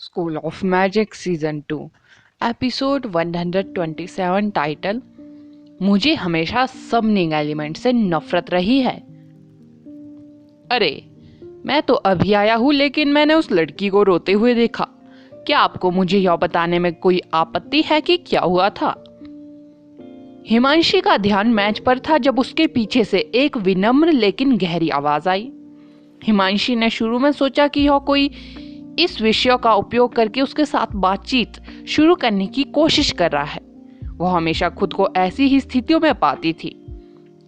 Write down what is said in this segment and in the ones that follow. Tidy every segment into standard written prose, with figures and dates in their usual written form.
School of magic season 2 episode 127 title मुझे हमेशा सबनिंग element से नफरत रही है। अरे मैं तो अभी आया हूँ, लेकिन मैंने उस लड़की को रोते हुए देखा। क्या आपको मुझे यह बताने में कोई आपत्ति है कि क्या हुआ था? हिमांशी का ध्यान मैच पर था जब उसके पीछे से एक विनम्र लेकिन गहरी आवाज आई। हिमांशी ने शुरू में सोचा कि यह कोई इस विषय का उपयोग करके उसके साथ बातचीत शुरू करने की कोशिश कर रहा है। वह हमेशा खुद को ऐसी ही स्थितियों में पाती थी।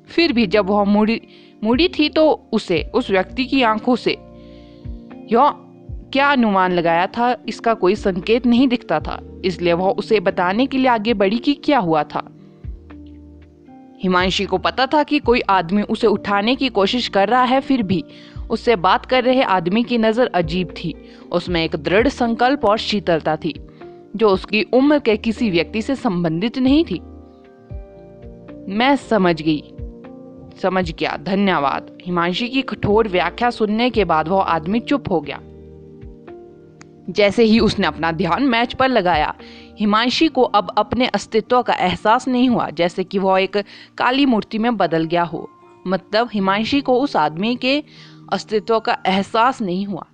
फिर भी जब वह मुड़ी थी तो उसे उस व्यक्ति की आंखों से यह क्या अनुमान लगाया था, इसका कोई संकेत नहीं दिखता था। इसलिए वह उसे बताने के लिए आगे बढ़ी कि क्या हुआ था। हिमांशी को पता था कि कोई आदमी उसे उठाने की कोशिश कर रहा है, फिर भी उससे बात कर रहे आदमी की नजर अजीब थी। उसमें एक दृढ़ संकल्प और शीतलता थी जो उसकी उम्र के किसी व्यक्ति से संबंधित नहीं थी। मैं समझ गया, धन्यवाद। हिमांशी की कठोर व्याख्या सुनने के बाद वह आदमी चुप हो गया। जैसे ही उसने अपना ध्यान मैच पर लगाया, हिमांशी को अब अपने अस्तित्व का एहसास नहीं हुआ, जैसे कि वह एक काली मूर्ति में बदल गया हो। मतलब हिमांशी को उस आदमी के अस्तित्व का एहसास नहीं हुआ।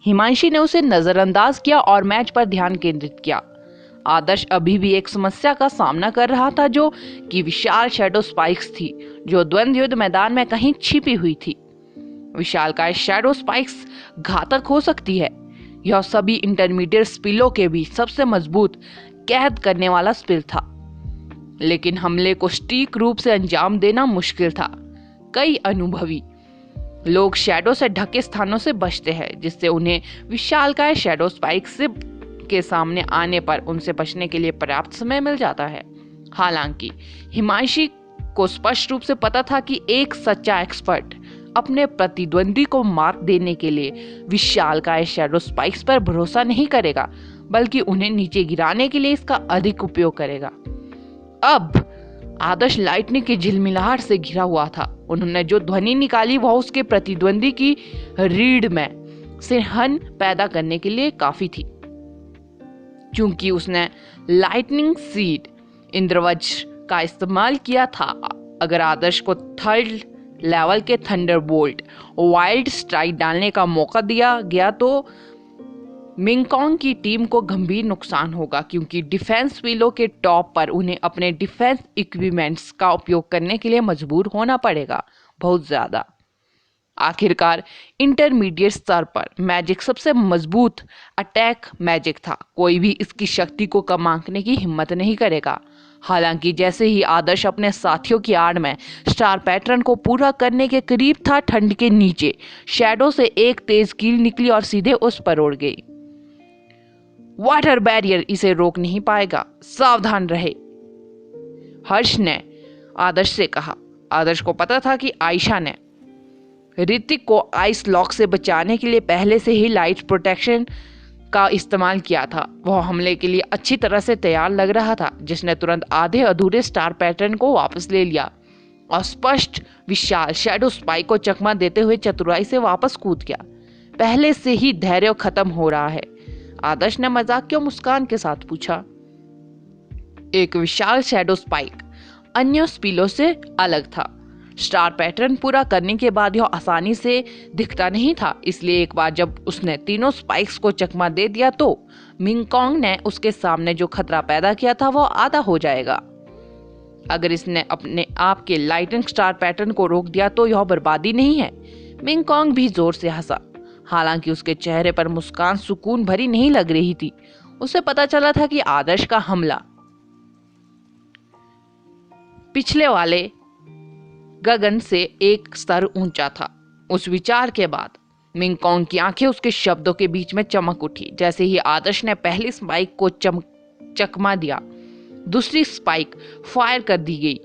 हिमांशी ने उसे नजरअंदाज किया और मैच पर ध्यान केंद्रित किया। आदर्श अभी भी एक समस्या का सामना कर रहा था, जो कि विशाल शैडो स्पाइक्स थी जो द्वंद्व युद्ध मैदान में कहीं छिपी हुई थी। विशालकाय शैडो स्पाइक्स घातक हो सकती है। यह सभी इंटरमीडिएट स्पिलों के बीच सबसे मजबूत कैद करने वाला स्पिल था, लेकिन हमले को सटीक रूप से अंजाम देना मुश्किल था। कई अनुभवी लोग शैडो से ढके स्थानों से बचते हैं, जिससे उन्हें विशालकाय शैडो स्पाइक्स के सामने आने पर उनसे बचने के लिए पर्याप्त समय मिल जाता है। हालांकि हिमांशी को स्पष्ट रूप से पता था कि एक सच्चा एक्सपर्ट अपने प्रतिद्वंदी को मात देने के लिए विशालकाय शैडो स्पाइक्स पर भरोसा नहीं करेगा, बल्कि उन्हें नीचे गिराने के लिए इसका अधिक उपयोग करेगा। अब आदर्श लाइटनिंग की झिलमिलाहट से घिरा हुआ था। उन्होंने जो ध्वनि निकाली वह उसके प्रतिद्वंदी की रीढ़ में सिरहन पैदा करने के लिए काफी थी। चूंकि उसने लाइटनिंग सीड इंद्रवज्र का इस्तेमाल किया था, अगर आदर्श को थर्ड लेवल के थंडरबोल्ट वाइल्ड स्ट्राइक डालने का मौका दिया गया तो मिंगकॉन्ग की टीम को गंभीर नुकसान होगा, क्योंकि डिफेंस व्हीलों के टॉप पर उन्हें अपने डिफेंस इक्विपमेंट्स का उपयोग करने के लिए मजबूर होना पड़ेगा, बहुत ज्यादा। आखिरकार इंटरमीडिएट स्तर पर मैजिक सबसे मजबूत अटैक मैजिक था। कोई भी इसकी शक्ति को कम आंकने की हिम्मत नहीं करेगा। हालांकि जैसे ही आदर्श अपने साथियों की आड़ में स्टार पैटर्न को पूरा करने के करीब था, ठंड के नीचे शैडो से एक तेज कील निकली और सीधे उस पर उड़ गई। वाटर बैरियर इसे रोक नहीं पाएगा, सावधान रहे, हर्ष ने आदर्श से कहा। आदर्श को पता था कि आयशा ने ऋतिक को आइस लॉक से बचाने के लिए पहले से ही लाइट प्रोटेक्शन का इस्तेमाल किया था। वह हमले के लिए अच्छी तरह से तैयार लग रहा था, जिसने तुरंत आधे अधूरे स्टार पैटर्न को वापस ले लिया और स्पष्ट विशाल शैडो स्पाइक को चकमा देते हुए चतुराई से वापस कूद गया। पहले से ही धैर्य खत्म हो रहा है, आदर्श ने मजाकिया मुस्कान के साथ पूछा। एक विशाल शैडो स्पाइक अन्य स्पिलों से अलग था। स्टार पैटर्न पूरा करने के बाद यह आसानी से दिखता नहीं था, इसलिए एक बार जब उसने तीनों स्पाइक्स को चकमा दे दिया तो मिंगकॉन्ग ने उसके सामने जो खतरा पैदा किया था वह आधा हो जाएगा। अगर इसने अपने आप के लाइटनिंग स्टार पैटर्न को रोक दिया तो यह बर्बादी नहीं है। मिंगकॉन्ग भी जोर से हंसा, हालांकि उसके चेहरे पर मुस्कान सुकून भरी नहीं लग रही थी। उसे पता चला था कि आदर्श का हमला पिछले वाले गगन से एक स्तर ऊंचा था। उस विचार के बाद मिंगकॉन्ग की आंखें उसके शब्दों के बीच में चमक उठी। जैसे ही आदर्श ने पहली स्पाइक को चकमा दिया, दूसरी स्पाइक फायर कर दी गई।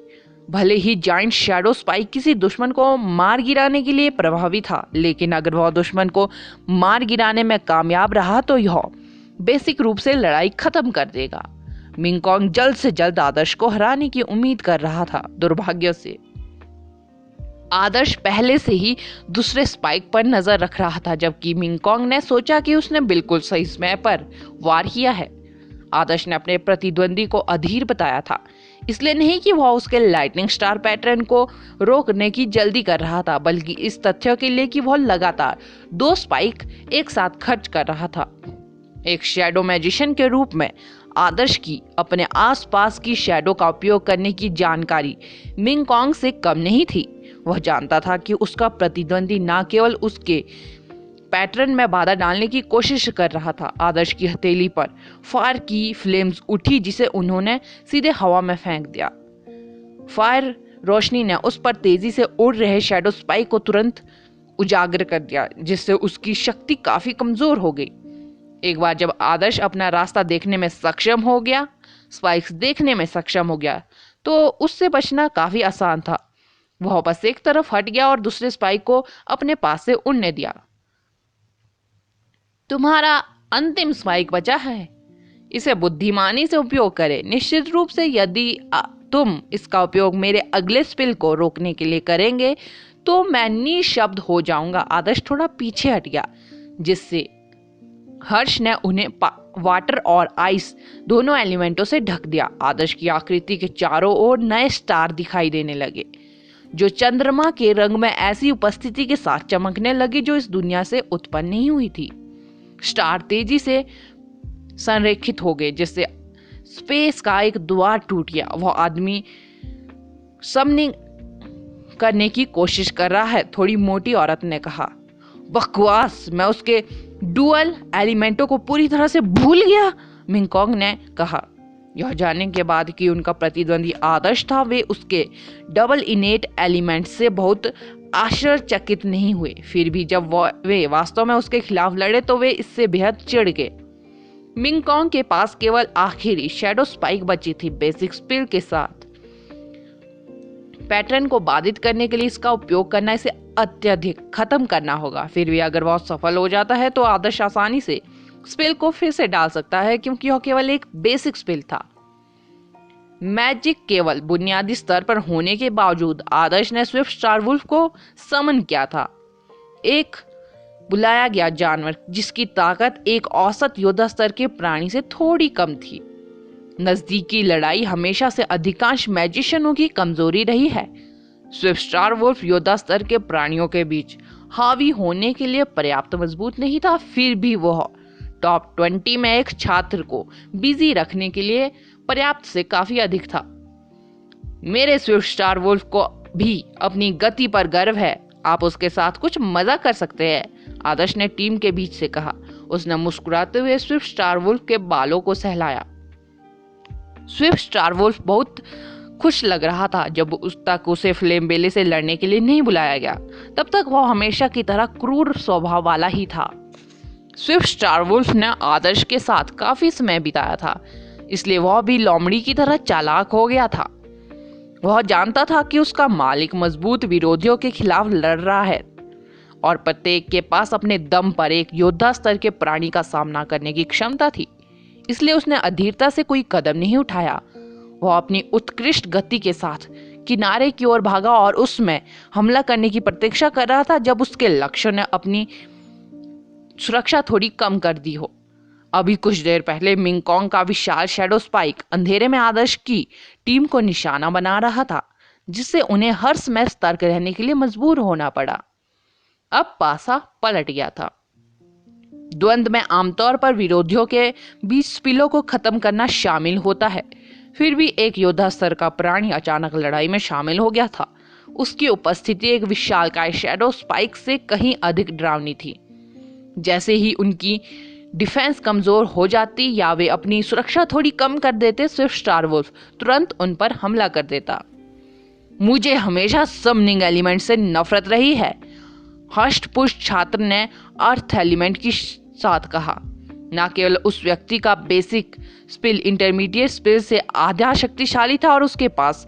भले ही जाइंट शैडो स्पाइक किसी दुश्मन को मार गिराने के लिए प्रभावी था, लेकिन अगर वह दुश्मन को मार गिराने में कामयाब रहा तो यह बेसिक रूप से लड़ाई खत्म कर देगा। मिंगकॉन्ग जल्द से जल्द आदर्श को हराने की उम्मीद कर रहा था। दुर्भाग्य से आदर्श पहले से ही दूसरे स्पाइक पर नजर रख रहा था, जबकि मिंगकॉन्ग ने सोचा कि उसने बिल्कुल सही समय पर वार किया है। आदर्श ने अपने प्रतिद्वंदी को अधीर बताया था, इसलिए नहीं कि वह उसके लाइटनिंग स्टार पैटर्न को रोकने की जल्दी कर रहा था, बल्कि इस तथ्य के लिए कि वह लगातार 2 स्पाइक एक साथ खर्च कर रहा था। एक शैडो मैजिशियन के रूप में आदर्श की अपने आसपास की शैडो का उपयोग करने की जानकारी मिंगकॉन्ग से कम नहीं थी। वह जानता था कि उसका प्रतिद्वंदी न केवल उसके पैटर्न में बाधा डालने की कोशिश कर रहा था। आदर्श की हथेली पर फायर की फ्लेम्स उठी, जिसे उन्होंने सीधे हवा में फेंक दिया। फायर रोशनी ने उस पर तेजी से उड़ रहे शैडो स्पाइक को तुरंत उजागर कर दिया, जिससे उसकी शक्ति काफी कमजोर हो गई। एक बार जब आदर्श अपना रास्ता देखने में सक्षम हो गया, स्पाइक्स देखने में सक्षम हो गया, तो उससे बचना काफी आसान था। वह बस एक तरफ हट गया और दूसरे स्पाइक को अपने पास से उड़ने दिया। तुम्हारा अंतिम स्पाइक बचा है, इसे बुद्धिमानी से उपयोग करें। निश्चित रूप से यदि तुम इसका उपयोग मेरे अगले स्पिल को रोकने के लिए करेंगे तो मैं निशब्द हो जाऊंगा। आदर्श थोड़ा पीछे हट गया, जिससे हर्ष ने उन्हें वाटर और आइस दोनों एलिमेंटों से ढक दिया। आदर्श की आकृति के चारों ओर नए स्टार दिखाई देने लगे, जो चंद्रमा के रंग में ऐसी उपस्थिति के साथ चमकने लगे जो इस दुनिया से उत्पन्न नहीं हुई थी। स्टार तेजी से संरेखित हो गए, जिससे स्पेस का एक द्वार टूट गया। वह आदमी समनिंग करने की कोशिश कर रहा है, थोड़ी मोटी औरत ने कहा। बकवास, मैं उसके डुअल एलिमेंटों को पूरी तरह से भूल गया, मिंगकॉन्ग ने कहा। यह जानने के बाद कि उनका प्रतिद्वंदी आदर्श था, वे उसके डबल इनेट एलिमेंट से बहुत आश्चर्यचकित नहीं हुए। फिर भी जब वे वास्तव में उसके खिलाफ लड़े तो वे इससे बेहद चिढ़ गए। मिंगकॉन्ग के पास केवल आखिरी शैडो स्पाइक बची थी। बेसिक स्पिल के साथ पैटर्न को बाधित करने के लिए इसका उपयोग करना, इसे अत्यधिक खत्म करना होगा। फिर भी अगर वह सफल हो जाता है तो आदर्श आसानी से स्पेल को फिर से डाल सकता है, क्योंकि यह केवल एक बेसिक स्पेल था। मैजिक केवल बुनियादी स्तर पर होने के बावजूद आदर्श ने स्विफ्ट स्टार वुल्फ को समन किया था, एक बुलाया गया जानवर जिसकी ताकत एक औसत योद्धा स्तर के प्राणी से थोड़ी कम थी। नजदीकी लड़ाई हमेशा से अधिकांश मैजिशियनों की कमजोरी रही है। स्विफ्ट स्टार वुल्फ योद्धा स्तर के प्राणियों के बीच हावी होने के लिए पर्याप्त मजबूत नहीं था। फिर भी वह टॉप 20 में एक छात्र को बिजी रखने के लिए पर्याप्त से काफी अधिक था। मेरे स्विफ्ट स्टार वुल्फ को भी अपनी गति पर गर्व है, आप उसके साथ कुछ मजा कर सकते हैं, आदर्श ने टीम के बीच से कहा। उसने मुस्कुराते हुए स्विफ्ट स्टार वुल्फ के बालों को सहलाया। स्विफ्ट स्टार वुल्फ बहुत खुश लग रहा था जब उसे फ्लेम बेले से लड़ने के लिए नहीं बुलाया गया। तब तक वह हमेशा की तरह क्रूर स्वभाव वाला ही था। स्विफ्ट स्टार वुल्फ ने आदर्श के साथ काफी समय बिताया था, इसलिए वह भी लोमड़ी की तरह चालाक हो गया था। वह जानता था कि उसका मालिक मजबूत विरोधियों के खिलाफ लड़ रहा है और प्रत्येक के पास अपने दम पर एक योद्धा स्तर के प्राणी का सामना करने की क्षमता थी। इसलिए उसने अधीरता से कोई कदम नहीं उठाया। वह अपनी उत्कृष्ट गति के साथ किनारे की ओर भागा और उसमें हमला करने की प्रतीक्षा कर रहा था जब उसके लक्ष्य ने अपनी सुरक्षा थोड़ी कम कर दी हो। अभी कुछ देर पहले मिंगकॉन्ग का विशाल शैडो स्पाइक अंधेरे में आदर्श की टीम को निशाना बना रहा था, जिससे उन्हें हर समय सतर्क रहने के लिए मजबूर होना पड़ा। अब पासा पलट गया था। द्वंद्व में आमतौर पर विरोधियों के बीच स्पिलों को खत्म करना शामिल होता है। फिर भी एक योद्धा स्तर का प्राणी अचानक लड़ाई में शामिल हो गया था। उसकी उपस्थिति एक विशालकाय शैडो स्पाइक से कहीं अधिक डरावनी थी। जैसे ही उनकी डिफेंस कमजोर हो जाती या वे अपनी सुरक्षा थोड़ी कम कर देते, स्विफ्ट स्टार वुल्फ तुरंत उन पर हमला कर देता। मुझे हमेशा समनिंग एलिमेंट से नफरत रही है, हष्ट पुष्ट छात्र ने अर्थ एलिमेंट के साथ कहा। न केवल उस व्यक्ति का बेसिक स्पिल इंटरमीडिएट स्पिल से आधा शक्तिशाली था और उसके पास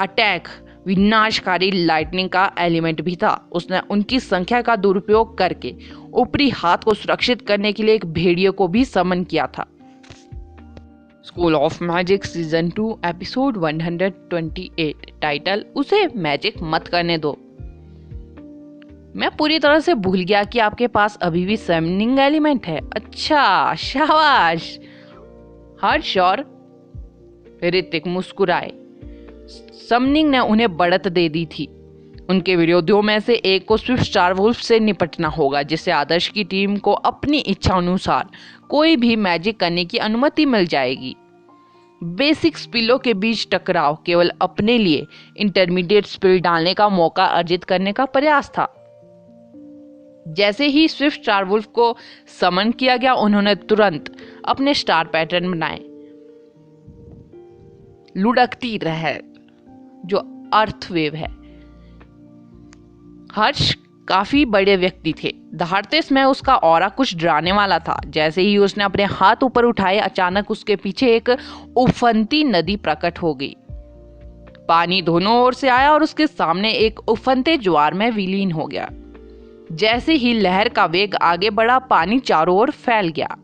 अटैक विनाशकारी लाइटनिंग का एलिमेंट भी था। उसने उनकी संख्या का दुरुपयोग करके ऊपरी हाथ को सुरक्षित करने के लिए एक भेड़िए को भी समन किया था। School of magic season 2 episode 128 title, उसे मैजिक मत करने दो। मैं पूरी तरह से भूल गया कि आपके पास अभी भी समनिंग एलिमेंट है। अच्छा, शाबाश। हर्ष और ऋतिक मुस्कुराए। समनिंग ने उन्हें बढ़त दे दी थी। उनके विरोधियों में से एक को स्विफ्ट स्टारवुल्फ से निपटना होगा, जिससे आदर्श की टीम को अपनी इच्छा अनुसार कोई भी मैजिक करने की अनुमति मिल जाएगी। बेसिक स्पिलों के बीच टकराव केवल अपने लिए इंटरमीडिएट स्पिल डालने का मौका अर्जित करने का प्रयास था। जैसे ही स्विफ्ट स्टारवुल्फ को समन किया गया, उन्होंने तुरंत अपने स्टार पैटर्न बनाए। लुढ़कती लहर, जो अर्थ वेव है। हर्ष काफी बड़े व्यक्ति थे। दहाड़ते समय उसका ऑरा कुछ डराने वाला था। जैसे ही उसने अपने हाथ ऊपर उठाए, अचानक उसके पीछे एक उफनती नदी प्रकट हो गई। पानी दोनों ओर से आया और उसके सामने एक उफनते ज्वार में विलीन हो गया। जैसे ही लहर का वेग आगे बढ़ा, पानी चारों ओर फैल गया।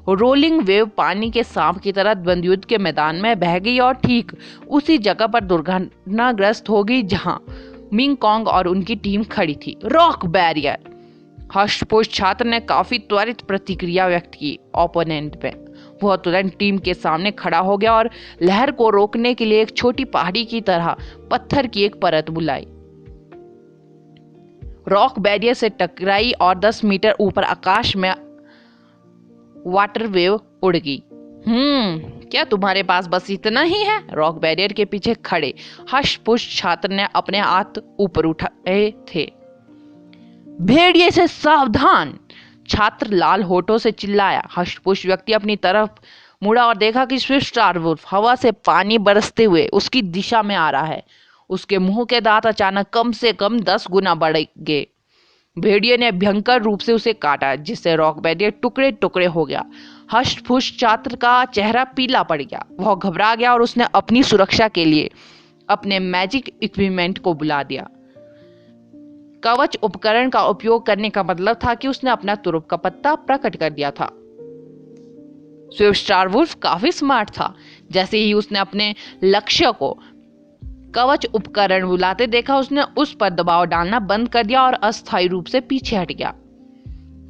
रोलिंग वेव पानी के सांप की तरह द्वंद्वयुद्ध के मैदान में बह गई और ठीक उसी जगह पर दुर्घटनाग्रस्त हो गई जहां मिंग कॉन्ग और उनकी टीम खड़ी थी। Rock barrier. हष्टपुष्ट छात्र ने काफी त्वरित प्रतिक्रिया व्यक्त की ओपोनेंट पे। वह तुरंत टीम के सामने खड़ा हो गया और लहर को रोकने के लिए एक छोटी पहाड़ी की तरह पत्थर की एक परत बुलाई। रॉक बैरियर से टकराई और 10 मीटर ऊपर आकाश में वाटर वेव उड़ गई। क्या तुम्हारे पास बस इतना ही है? रॉक बैरियर के पीछे खड़े हष्टपुष्ट छात्र ने अपने हाथ ऊपर उठाए थे। भेड़िए से सावधान, छात्र लाल होठों से चिल्लाया। हष्टपुष्ट व्यक्ति अपनी तरफ मुड़ा और देखा कि स्विफ्ट स्टारवुल्फ हवा से पानी बरसते हुए उसकी दिशा में आ रहा है। उसके मुंह के दांत अचानक कम से कम 10 गुना बढ़ गए। भेड़िए ने भयंकर रूप से उसे काटा, जिससे रॉक बैरियर टुकड़े टुकड़े हो गया। हष्टपुष्ट छात्र का चेहरा पीला पड़ गया। वह घबरा गया और उसने अपनी सुरक्षा के लिए अपने मैजिक इक्विपमेंट को बुला दिया। कवच उपकरण का उपयोग करने का मतलब था कि उसने अपना तुरुप का पत्ता प्रकट कर दिया था। स्विफ्ट स्टारवुल्फ काफी स्मार्ट था। जैसे ही उसने अपने लक्ष्य को कवच उपकरण बुलाते देखा, उसने उस पर दबाव डालना बंद कर दिया और अस्थायी रूप से पीछे हट गया।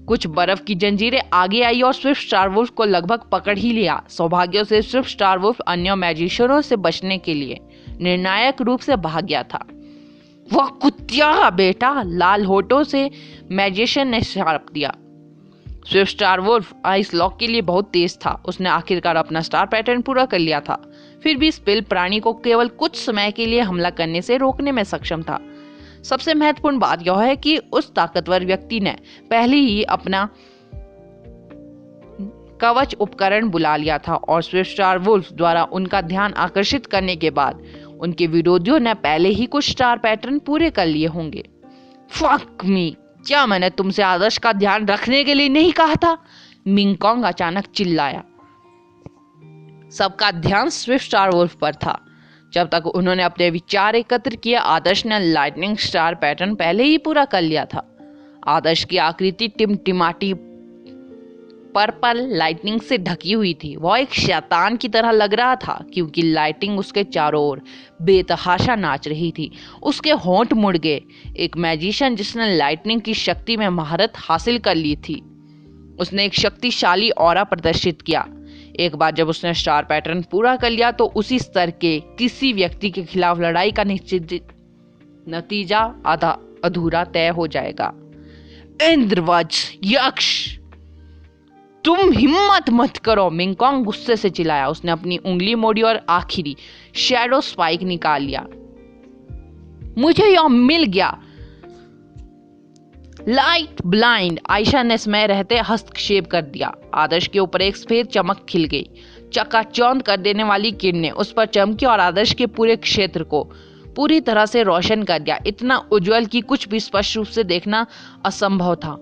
कुछ बर्फ की जंजीरें आगे आई और स्विफ्ट स्टारवुल्फ को लगभग पकड़ ही लिया। सौभाग्य से स्विफ्ट स्टारवुल्फ अन्य मैजिशियनों से बचने के लिए निर्णायक रूप से भाग गया था। वह कुत्ता बेटा, लाल होठों से मैजिशियन ने शार्प दिया। स्विफ्ट स्टारवुल्फ आइस लॉक के लिए बहुत तेज था। उसने आखिरकार अपना स्टार पैटर्न पूरा कर लिया था। फिर भी स्पिल प्राणी को केवल कुछ समय के लिए हमला करने से रोकने में सक्षम था। सबसे महत्वपूर्ण बात यह है कि उस ताकतवर व्यक्ति ने पहले ही अपना कवच उपकरण बुला लिया था और स्विफ्ट स्टारवुल्फ द्वारा उनका ध्यान आकर्षित करने के बाद उनके विरोधियों ने पहले ही कुछ स्टार पैटर्न पूरे कर लिए होंगे। फक मी, क्या मैंने तुमसे आदर्श का ध्यान रखने के लिए नहीं कहा था? मिंग कॉन्ग अचानक चिल्लाया। सबका ध्यान स्विफ्ट स्टारवुल्फ पर था। जब तक उन्होंने अपने विचार एकत्र किए, आदर्श ने लाइटनिंग स्टार पैटर्न पहले ही पूरा कर लिया था। आदर्श की आकृति टिमटिमाटी पर्पल लाइटनिंग से ढकी हुई थी। वह एक शैतान की तरह लग रहा था, क्योंकि लाइटिंग उसके चारों ओर बेतहाशा नाच रही थी। उसके होंठ मुड़ गए। एक मैजिशियन जिसने लाइटनिंग की शक्ति में महारत हासिल कर ली थी, उसने एक शक्तिशाली ऑरा प्रदर्शित किया। एक बार जब उसने स्टार पैटर्न पूरा कर लिया, तो उसी स्तर के किसी व्यक्ति के खिलाफ लड़ाई का निश्चित नतीजा आधा अधूरा तय हो जाएगा। इंद्रवज्र, यक्ष, तुम हिम्मत मत करो, मिंग कॉन्ग गुस्से से चिल्लाया। उसने अपनी उंगली मोड़ी और आखिरी शैडो स्पाइक निकाल लिया। मुझे यह मिल गया। लाइट ब्लाइंड, आयशा ने समय रहते हस्तक्षेप कर दिया। आदर्श के ऊपर एक सफेद चमक खिल गई। चकाचौंध कर देने वाली किरणें उस पर चमकी और आदर्श के पूरे क्षेत्र को पूरी तरह से रोशन कर दिया। इतना उज्जवल कि कुछ भी स्पष्ट रूप से देखना असंभव था।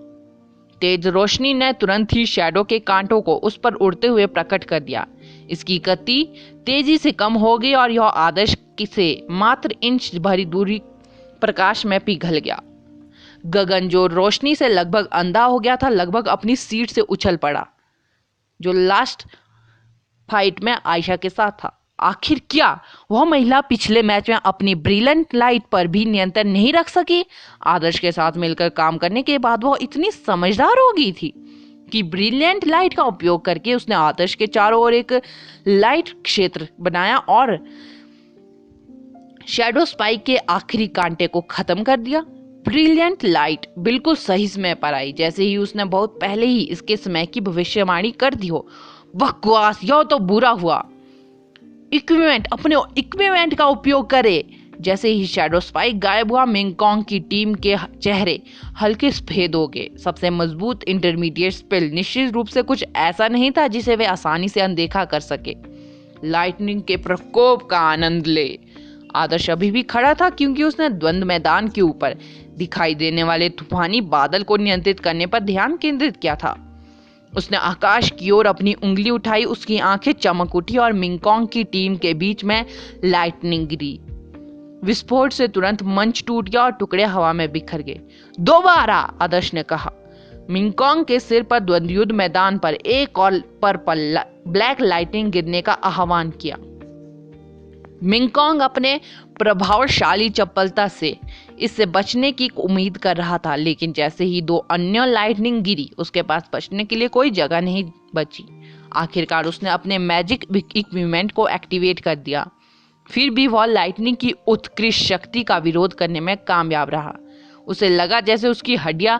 तेज रोशनी ने तुरंत ही शैडो के कांटों को उस पर उड़ते हुए प्रकट कर दिया। इसकी गति तेजी से कम हो गई और यह आदर्श से मात्र इंच भरी दूरी प्रकाश में पिघल गया। गगन, जो रोशनी से लगभग अंधा हो गया था, लगभग अपनी सीट से उछल पड़ा, जो लास्ट फाइट में आयशा के साथ था। आखिर क्या वह महिला पिछले मैच में अपनी ब्रिलियंट लाइट पर भी नियंत्रण नहीं रख सकी? आदर्श के साथ मिलकर काम करने के बाद वह इतनी समझदार हो गई थी कि ब्रिलियंट लाइट का उपयोग करके उसने आदर्श के चारों ओर एक लाइट क्षेत्र बनाया और शैडो स्पाइक के आखिरी कांटे को खत्म कर दिया। ब्रिलियंट लाइट बिल्कुल सही समय पर आई, जैसे ही उसने बहुत पहले ही इसके समय की भविष्यवाणी कर दी हो। बकवास, यह तो बुरा हुआ। अपने इक्विपमेंट का उपयोग करे। जैसे ही शैडो स्पाइक गायब हुआ, मिंगकॉन्ग की टीम के चेहरे हल्के सफेद हो गए। सबसे मजबूत इंटरमीडिएट स्पेल निश्चित रूप से कुछ ऐसा नहीं था जिसे वे आसानी से अनदेखा कर सके। लाइटनिंग के प्रकोप का आनंद ले। आदर्श अभी भी खड़ा था क्योंकि उसने द्वंद्व मैदान के ऊपर दिखाई देने वाले तूफानी बादल को नियंत्रित करने पर ध्यान केंद्रित किया था। उसने आकाश की ओर अपनी उंगली उठाई, उसकी आंखें चमक उठी और मिंगकॉन्ग की टीम के बीच में लाइटनिंग गिरी। विस्फोट से तुरंत मंच टूट गया और टुकड़े हवा में बिखर गए। दोबारा, आदर्श ने कहा। मिंगकॉन्ग के सिर पर द्वंद्व मैदान पर एक और पर्पल ब्लैक लाइटनिंग गिरने का आह्वान किया। मिंगकॉन्ग अपने प्रभावशाली चपलता से इससे बचने की उम्मीद कर रहा था, लेकिन जैसे ही दो अन्य लाइटनिंग गिरी, उसके पास बचने के लिए कोई जगह नहीं बची। आखिरकार उसने अपने मैजिक इक्विपमेंट को एक्टिवेट कर दिया। फिर भी वह लाइटनिंग की उत्कृष्ट शक्ति का विरोध करने में कामयाब रहा। उसे लगा जैसे उसकी हड्डियां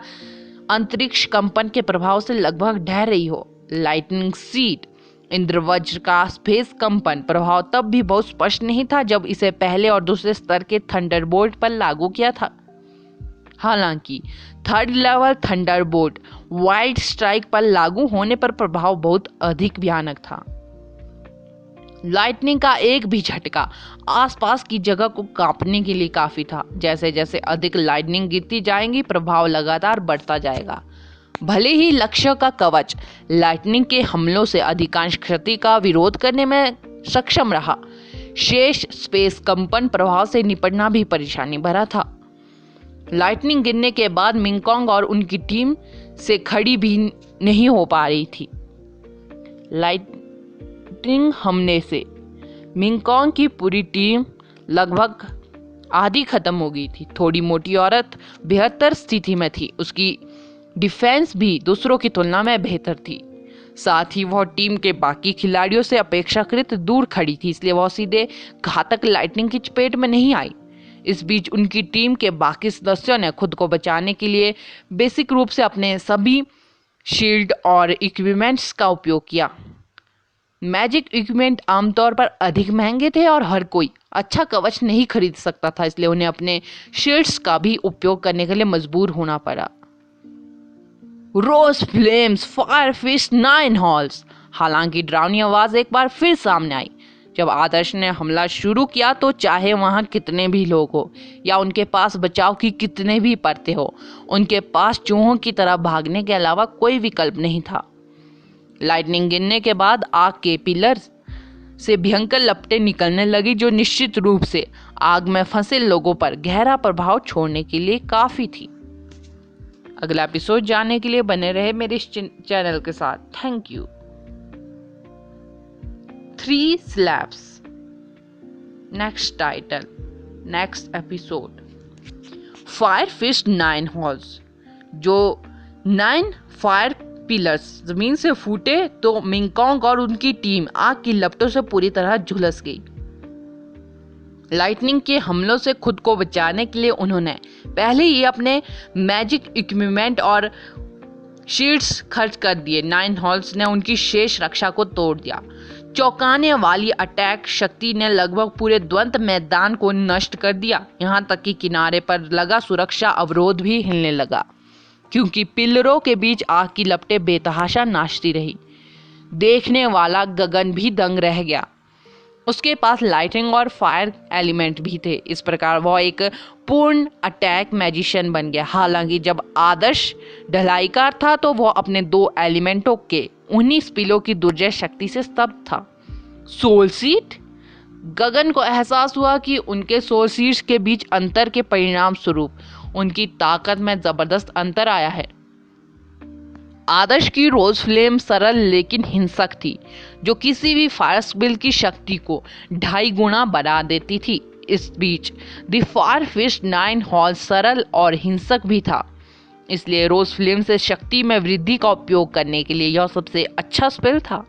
अंतरिक्ष कंपन के प्रभाव से लगभग ढह रही हो। लाइटनिंग सीड इंद्रवज्र का स्पेस कंपन प्रभाव तब भी बहुत स्पष्ट नहीं था जब इसे पहले और दूसरे स्तर के थंडरबोल्ट पर लागू किया था। हालांकि third level Thunderbolt wild strike पर लागू होने पर प्रभाव बहुत अधिक भयानक था। लाइटनिंग का एक भी झटका आसपास की जगह को कांपने के लिए काफी था। जैसे जैसे अधिक लाइटनिंग गिरती जाएंगी, प्रभाव लगातार बढ़ता जाएगा। भले ही लक्ष्य का कवच लाइटनिंग के हमलों से अधिकांश क्षति का विरोध करने में सक्षम रहा, शेष स्पेस कंपन प्रभाव से निपटना भी परेशानी भरा था। लाइटनिंग गिरने के बाद मिंगकॉन्ग और उनकी टीम से खड़ी भी नहीं हो पा रही थी। लाइटनिंग हमले से मिंगकॉन्ग की पूरी टीम लगभग आधी खत्म हो गई थी। थोड़ी मोटी औरत बेहतर स्थिति में थी, उसकी डिफेंस भी दूसरों की तुलना में बेहतर थी। साथ ही वह टीम के बाकी खिलाड़ियों से अपेक्षाकृत दूर खड़ी थी, इसलिए वह सीधे घातक लाइटनिंग की चपेट में नहीं आई। इस बीच उनकी टीम के बाकी सदस्यों ने खुद को बचाने के लिए बेसिक रूप से अपने सभी शील्ड और इक्विपमेंट्स का उपयोग किया। मैजिक इक्विपमेंट आमतौर पर अधिक महंगे थे और हर कोई अच्छा कवच नहीं खरीद सकता था, इसलिए उन्हें अपने शील्ड्स का भी उपयोग करने के लिए मजबूर होना पड़ा। रोज फ्लेम्स, फायर फिस्ट, 9 हॉल्स। हालांकि डरावनी आवाज एक बार फिर सामने आई। जब आदर्श ने हमला शुरू किया तो चाहे वहां कितने भी लोग हो या उनके पास बचाव की कितने भी परतें हो, उनके पास चूहों की तरह भागने के अलावा कोई विकल्प नहीं था। लाइटनिंग गिरने के बाद आग के पिलर्स से भयंकर लपटें निकलने लगी, जो निश्चित रूप से आग में फंसे लोगों पर गहरा प्रभाव छोड़ने के लिए काफी थी। अगला एपिसोड जानने के लिए बने रहे मेरे इस चैनल के साथ। Thank you. 3 slabs, next title, next episode. Fire fist 9 halls. जो 9 फायर पिलर्स जमीन से फूटे तो मिंगकॉन्ग और उनकी टीम आग की लपटों से पूरी तरह झुलस गई। लाइटनिंग के हमलों से खुद को बचाने के लिए उन्होंने पहले ही अपने मैजिक इक्विपमेंट और शील्ड्स खर्च कर दिए। 9 हॉल्स ने उनकी शेष रक्षा को तोड़ दिया। चौंकाने वाली अटैक शक्ति ने लगभग पूरे द्वंद्व मैदान को नष्ट कर दिया। यहाँ तक कि किनारे पर लगा सुरक्षा अवरोध भी हिलने लगा, क्योंकि पिलरों के बीच आग की लपटें बेतहाशा नाचती रही। देखने वाला गगन भी दंग रह गया। उसके पास लाइटिंग और फायर एलिमेंट भी थे। इस प्रकार वह एक पूर्ण अटैक मैजिशियन बन गया। हालांकि जब आदर्श ढलाईकार था तो वह अपने 2 एलिमेंटों के उन्हीं स्पिलों की दुर्जय शक्ति से स्तब्ध था। Soul seed. गगन को एहसास हुआ कि उनके सोल सीड्स के बीच अंतर के परिणाम स्वरूप उनकी ताकत में जबरदस्त अंतर आया है। आदर्श की रोज फ्लेम सरल लेकिन हिंसक थी, जो किसी भी फायर स्पिल की शक्ति को 2.5 गुना बढ़ा देती थी। इस बीच द फायर फिस्ट 9 हॉल सरल और हिंसक भी था, इसलिए रोज फ्लेम से शक्ति में वृद्धि का उपयोग करने के लिए यह सबसे अच्छा स्पेल था।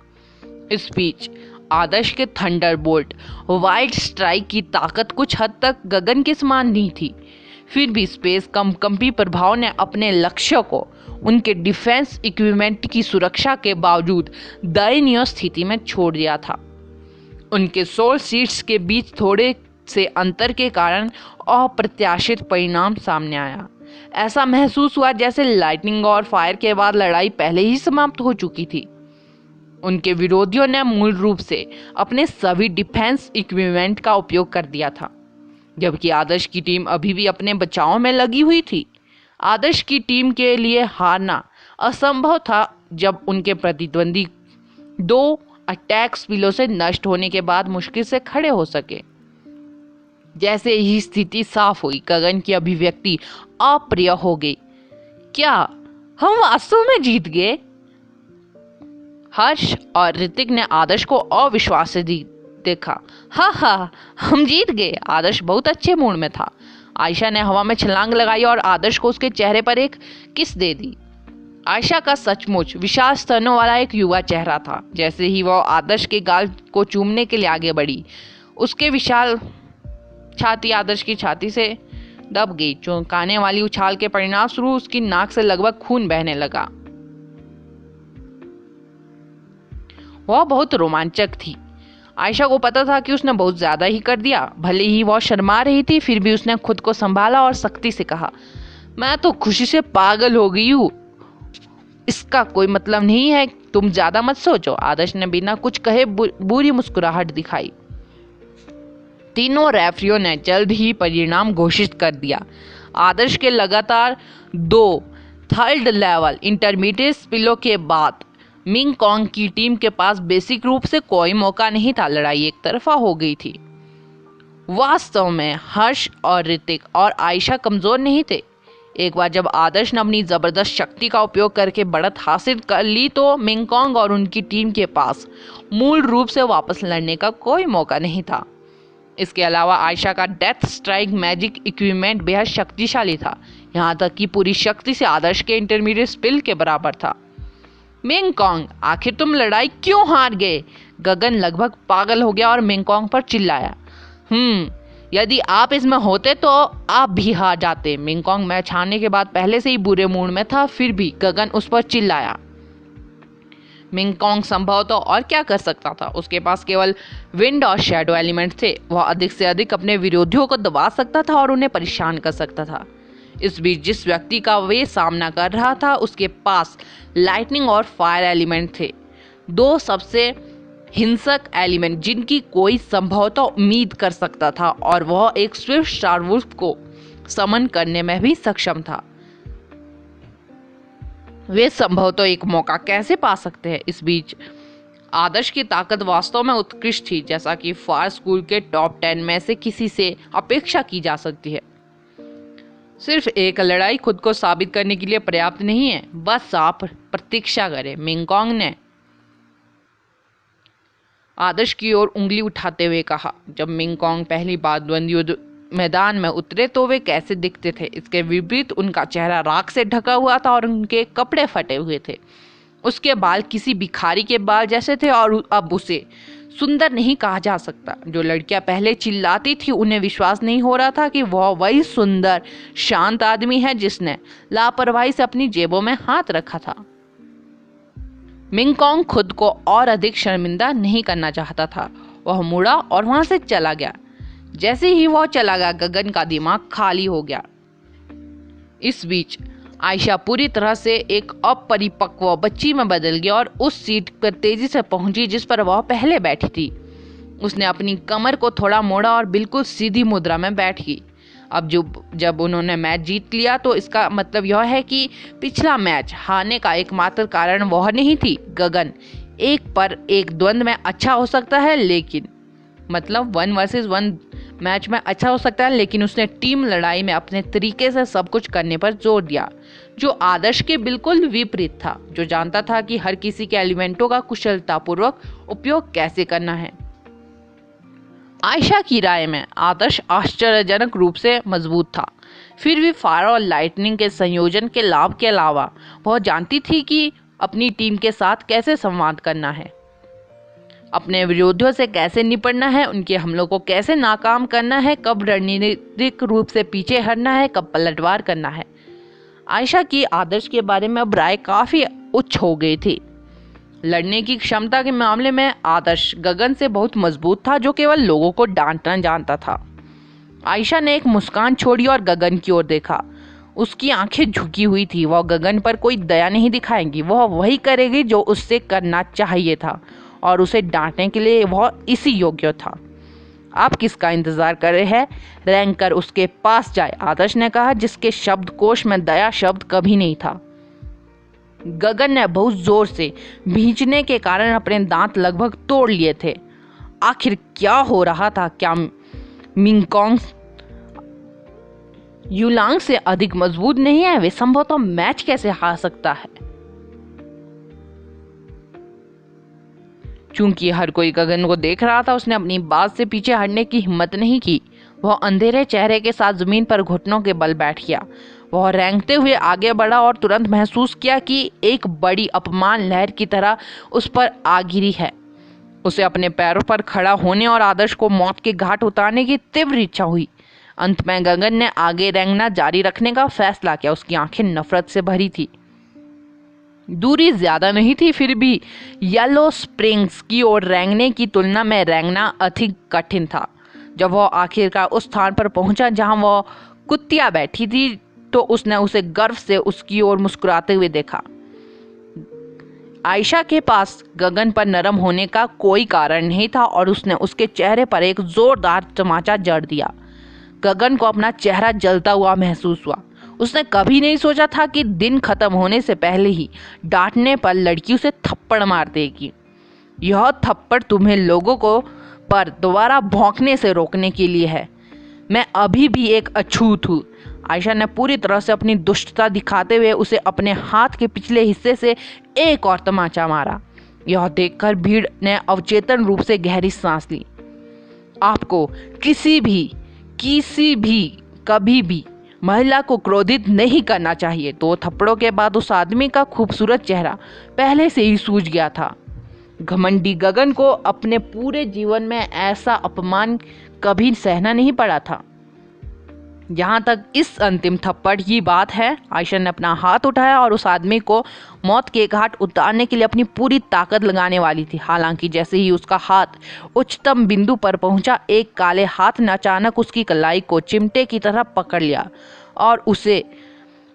इस बीच आदर्श के थंडरबोल्ट वाइल्ड स्ट्राइक की ताकत कुछ हद तक गगन के समान नहीं थी, फिर भी स्पेस कंपी प्रभाव ने अपने लक्ष्य को उनके डिफेंस इक्विपमेंट की सुरक्षा के बावजूद दयनीय स्थिति में छोड़ दिया था। उनके सोल सीट्स के बीच थोड़े से अंतर के कारण अप्रत्याशित परिणाम सामने आया। ऐसा महसूस हुआ जैसे लाइटनिंग और फायर के बाद लड़ाई पहले ही समाप्त हो चुकी थी। उनके विरोधियों ने मूल रूप से अपने सभी डिफेंस इक्विपमेंट का उपयोग कर दिया था, जबकि आदर्श की टीम अभी भी अपने बचाव में लगी हुई थी। आदर्श की टीम के लिए हारना असंभव था जब उनके प्रतिद्वंदी 2 अटैक स्पिलों से नष्ट होने के बाद मुश्किल से खड़े हो सके। जैसे ही स्थिति साफ हुई, गगन की अभिव्यक्ति अप्रिय हो गई। क्या हम वास्तव में जीत गए? हर्ष और ऋतिक ने आदर्श को अविश्वास से देखा। हाँ, हम जीत गए। आदर्श बहुत अच्छे मूड में था। आयशा ने हवा में छलांग लगाई और आदर्श को उसके चेहरे पर एक किस दे दी। आयशा का सचमुच विशाल स्तनों वाला एक युवा चेहरा था। जैसे ही वह आदर्श के गाल को चूमने के लिए आगे बढ़ी, उसके विशाल छाती आदर्श की छाती से दब गई। चौंकाने वाली उछाल के परिणाम स्वरूप उसकी नाक से लगभग खून बहने लगा। वह बहुत रोमांचक थी। आयशा को पता था कि उसने बहुत ज्यादा ही कर दिया। भले ही वह शर्मा रही थी, फिर भी उसने खुद को संभाला और सख्ती से कहा, मैं तो खुशी से पागल हो गई हूँ। इसका कोई मतलब नहीं है, तुम ज्यादा मत सोचो। आदर्श ने बिना कुछ कहे बुरी मुस्कुराहट दिखाई। तीनों रेफरियों ने जल्द ही परिणाम घोषित कर दिया। आदर्श के लगातार 2 थर्ड लेवल इंटरमीडिएट स्पिलों के बाद मिंग कॉन्ग की टीम के पास बेसिक रूप से कोई मौका नहीं था। लड़ाई एक तरफा हो गई थी। वास्तव में हर्ष और ऋतिक और आयशा कमजोर नहीं थे। एक बार जब आदर्श ने अपनी जबरदस्त शक्ति का उपयोग करके बढ़त हासिल कर ली, तो मिंग कॉन्ग और उनकी टीम के पास मूल रूप से वापस लड़ने का कोई मौका नहीं था। इसके अलावा आयशा का डेथ स्ट्राइक मैजिक इक्विपमेंट बेहद शक्तिशाली था, यहाँ तक कि पूरी शक्ति से आदर्श के इंटरमीडिएट स्पिल के बराबर था। मिंग कॉन्ग, आखिर तुम लड़ाई क्यों हार गए? गगन लगभग पागल हो गया और मिंग कॉन्ग पर चिल्लाया। यदि आप इसमें होते तो आप भी हार जाते। मिंग कॉन्ग मैच हारने के बाद पहले से ही बुरे मूड में था, फिर भी गगन उस पर चिल्लाया। मिंग कॉन्ग संभवतः और क्या कर सकता था? उसके पास केवल विंड और शैडो एलिमेंट थे। वह अधिक से अधिक अपने विरोधियों को दबा सकता था और उन्हें परेशान कर सकता था। इस बीच जिस व्यक्ति का वे सामना कर रहा था, उसके पास लाइटनिंग और फायर एलिमेंट थे, 2 सबसे हिंसक एलिमेंट जिनकी कोई संभवतः उम्मीद कर सकता था, और वह एक स्विफ्ट स्टार वुल्फ को समन करने में भी सक्षम था। वे संभवतः एक मौका कैसे पा सकते हैं? इस बीच आदर्श की ताकत वास्तव में उत्कृष्ट थी, जैसा कि फायर स्कूल के टॉप 10 में से किसी से अपेक्षा की जा सकती है। सिर्फ एक लड़ाई खुद को साबित करने के लिए पर्याप्त नहीं है, बस आप प्रतीक्षा करें। मिंग कॉन्ग ने आदर्श की ओर उंगली उठाते हुए कहा। जब मिंग कॉन्ग पहली बार द्वंद्व युद्ध मैदान में उतरे तो वे कैसे दिखते थे? इसके विपरीत उनका चेहरा राख से ढका हुआ था और उनके कपड़े फटे हुए थे। उसके बाल किसी भिखारी के बाल जैसे थे और अब उसे सुंदर नहीं कहा जा सकता। जो लड़कियां पहले चिल्लाती थी, उन्हें विश्वास नहीं हो रहा था कि वह वही सुंदर शांत आदमी है जिसने लापरवाही से अपनी जेबों में हाथ रखा था। मिंग कॉन्ग खुद को और अधिक शर्मिंदा नहीं करना चाहता था। वह मुड़ा और वहां से चला गया। जैसे ही वह चला गया, गगन का दिमाग खाली हो गया। इस बीच आयशा पूरी तरह से एक अपरिपक्व बच्ची में बदल गई और उस सीट पर तेजी से पहुंची जिस पर वह पहले बैठी थी। उसने अपनी कमर को थोड़ा मोड़ा और बिल्कुल सीधी मुद्रा में बैठ गई। अब जब उन्होंने मैच जीत लिया, तो इसका मतलब यह है कि पिछला मैच हारने का एकमात्र कारण वह नहीं थी। गगन 1 पर 1 द्वंद्व में अच्छा हो सकता है, लेकिन मतलब 1 वर्सेस 1 मैच में अच्छा हो सकता है, लेकिन उसने टीम लड़ाई में अपने तरीके से सब कुछ करने पर जोर दिया, जो आदर्श के बिल्कुल विपरीत था, जो जानता था कि हर किसी के एलिमेंटों का कुशलतापूर्वक उपयोग कैसे करना है। आयशा की राय में आदर्श आश्चर्यजनक रूप से मजबूत था। फिर भी फायर और लाइटनिंग के संयोजन के लाभ के अलावा वह जानती थी कि अपनी टीम के साथ कैसे संवाद करना है, अपने विरोधियों से कैसे निपटना है, उनके हमलों को कैसे नाकाम करना है, कब रणनीतिक रूप से पीछे हटना है, कब पलटवार करना है। आयशा की आदर्श के बारे में अब राय काफी उच्च हो गई थी। लड़ने की क्षमता के मामले में आदर्श गगन से बहुत मजबूत था, जो केवल लोगों को डांटना जानता था। आयशा ने एक मुस्कान छोड़ी और गगन की ओर देखा। उसकी आंखें झुकी हुई थी। वह गगन पर कोई दया नहीं दिखाएंगी, वह वही करेगी जो उससे करना चाहिए था, और उसे डांटने के लिए वह इसी योग्य था। आप किसका इंतजार कर रहे हैं? रैंक कर उसके पास जाए, आदर्श ने कहा, जिसके शब्दकोश में दया शब्द कभी नहीं था। गगन ने बहुत जोर से भींचने के कारण अपने दांत लगभग तोड़ लिए थे। आखिर क्या हो रहा था? क्या मिंगकोंग युलांग से अधिक मजबूत नहीं है? वे संभवतः मैच कैसे हार सकता है? चूंकि हर कोई गगन को देख रहा था, उसने अपनी बात से पीछे हटने की हिम्मत नहीं की। वह अंधेरे चेहरे के साथ जमीन पर घुटनों के बल बैठ गया। वह रेंगते हुए आगे बढ़ा और तुरंत महसूस किया कि एक बड़ी अपमान लहर की तरह उस पर आ गिरी है। उसे अपने पैरों पर खड़ा होने और आदर्श को मौत के घाट उतारने की तीव्र इच्छा हुई। अंत में गगन ने आगे रेंगना जारी रखने का फैसला किया। उसकी आंखें नफरत से भरी थी। दूरी ज्यादा नहीं थी, फिर भी येलो स्प्रिंग्स की ओर रेंगने की तुलना में रेंगना अधिक कठिन था। जब वह आखिरकार उस स्थान पर पहुंचा जहां वह कुत्तियां बैठी थी, तो उसने उसे गर्व से उसकी ओर मुस्कुराते हुए देखा। आयशा के पास गगन पर नरम होने का कोई कारण नहीं था और उसने उसके चेहरे पर एक जोरदार तमाचा जड़ दिया। गगन को अपना चेहरा जलता हुआ महसूस हुआ। उसने कभी नहीं सोचा था कि दिन खत्म होने से पहले ही डांटने पर लड़की उसे थप्पड़ मार देगी। यह थप्पड़ तुम्हें लोगों को पर दोबारा भौंकने से रोकने के लिए है। मैं अभी भी एक अछूत हूँ। आयशा ने पूरी तरह से अपनी दुष्टता दिखाते हुए उसे अपने हाथ के पिछले हिस्से से एक और तमाचा मारा। यह देखकर भीड़ ने अवचेतन रूप से गहरी सांस ली। आपको किसी भी कभी भी महिला को क्रोधित नहीं करना चाहिए। 2 थप्पड़ों के बाद उस आदमी का खूबसूरत चेहरा पहले से ही सूज गया था। घमंडी गगन को अपने पूरे जीवन में ऐसा अपमान कभी सहना नहीं पड़ा था। जहां तक इस अंतिम थप्पड़ की बात है, आयशा ने अपना हाथ उठाया और उस आदमी को मौत के घाट उतारने के लिए अपनी पूरी ताकत लगाने वाली थी। हालांकि जैसे ही उसका हाथ उच्चतम बिंदु पर पहुंचा, एक काले हाथ ने अचानक उसकी कलाई को चिमटे की तरह पकड़ लिया और उसे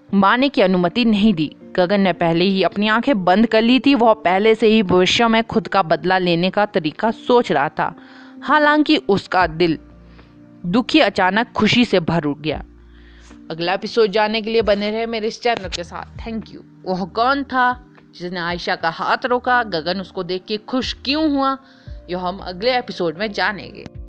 मारने की अनुमति नहीं दी। गगन ने पहले ही अपनी आंखें बंद कर ली थी। वह पहले से ही भविष्य में खुद का बदला लेने का तरीका सोच रहा था। हालांकि उसका दिल दुखी अचानक खुशी से भर उठ गया। अगला एपिसोड जानने के लिए बने रहे मेरे इस चैनल के साथ। Thank you. वह कौन था जिसने आयशा का हाथ रोका? गगन उसको देख के खुश क्यों हुआ? यह हम अगले एपिसोड में जानेंगे।